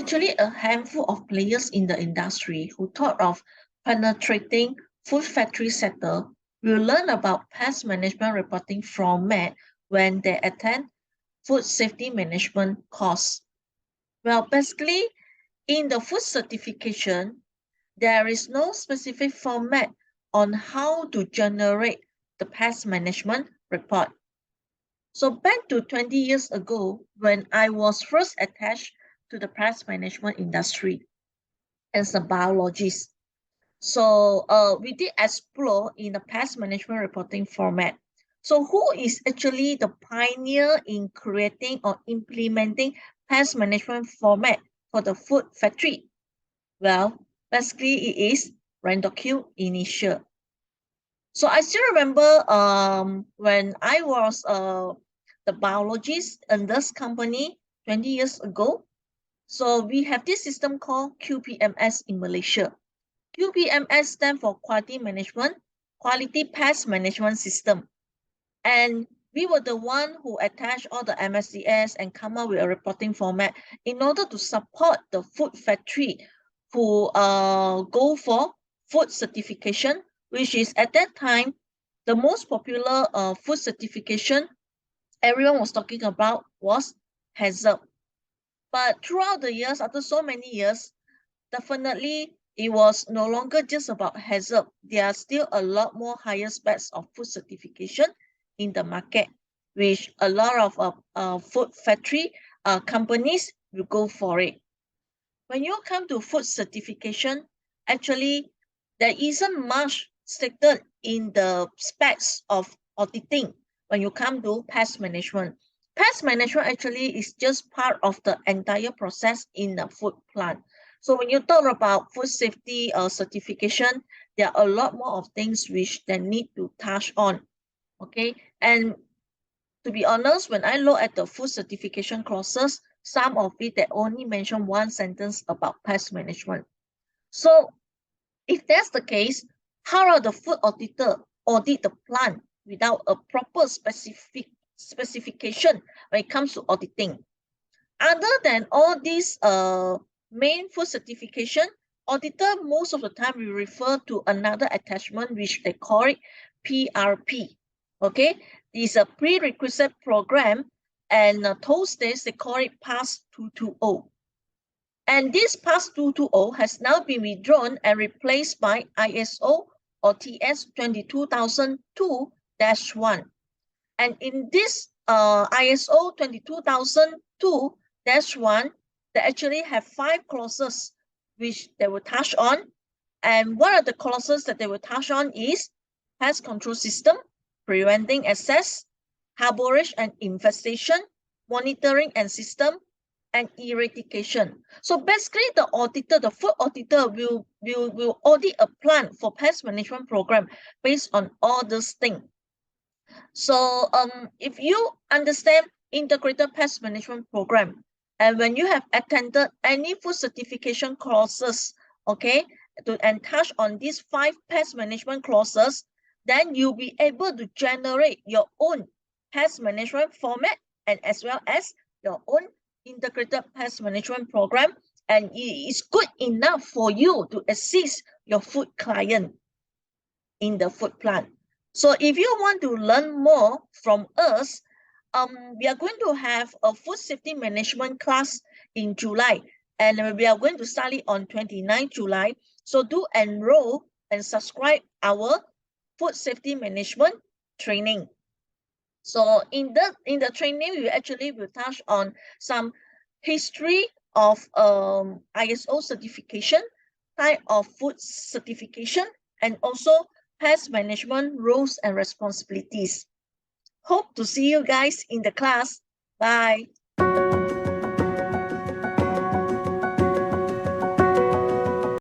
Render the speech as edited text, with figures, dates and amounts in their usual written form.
actually a handful of players in the industry who thought of penetrating food factory sector will learn about pest management reporting format when they attend food safety management course. Well, basically, in the food certification, there is no specific format on how to generate the pest management report. So back to 20 years ago, when I was first attached to the pest management industry as a biologist, so we did explore in the pest management reporting format. So who is actually the pioneer in creating or implementing pest management format for the food factory? Well, basically it is Randocule Initial. So I still remember when I was the biologist in this company 20 years ago. So we have this system called QPMS in Malaysia. QPMS stands for Quality Management, Quality Pest Management System. And we were the one who attached all the MSDS and come up with a reporting format in order to support the food factory who go for food certification, which is at that time the most popular food certification everyone was talking about was HACCP. But throughout the years, after so many years, definitely it was no longer just about HACCP. There are still a lot more higher specs of food certification in the market, which a lot of food factory companies will go for it. When you come to food certification, actually, there isn't much stated in the specs of auditing when you come to pest management. Pest management actually is just part of the entire process in the food plant. So when you talk about food safety certification, there are a lot more of things which they need to touch on. Okay, and to be honest, when I look at the food certification clauses, some of it they only mention one sentence about pest management. So if that's the case, how are the food auditor audit the plant without a proper specification when it comes to auditing? Other than all these main food certification, auditor most of the time will refer to another attachment which they call it PRP. Okay, this is a prerequisite program, and those days they call it PAS 220. And this PAS 220 has now been withdrawn and replaced by ISO or TS 22002-1. And in this ISO 22002-1, they actually have 5 clauses which they will touch on. And one of the clauses that they will touch on is pest control system, preventing access, harborage and infestation, monitoring and system, and eradication. So basically the auditor, the food auditor will audit a plant for pest management program based on all these things. So if you understand integrated pest management program, and when you have attended any food certification courses, okay, and touch on these 5 pest management clauses, then you'll be able to generate your own pest management format and as well as your own integrated pest management program, and it is good enough for you to assist your food client in the food plant. So if you want to learn more from us, we are going to have a food safety management class in July, and we are going to start it on 29 July. So do enroll and subscribe our food safety management training. So in the training, we actually will touch on some history of ISO certification, type of food certification, and also pest management roles and responsibilities. Hope to see you guys in the class. Bye.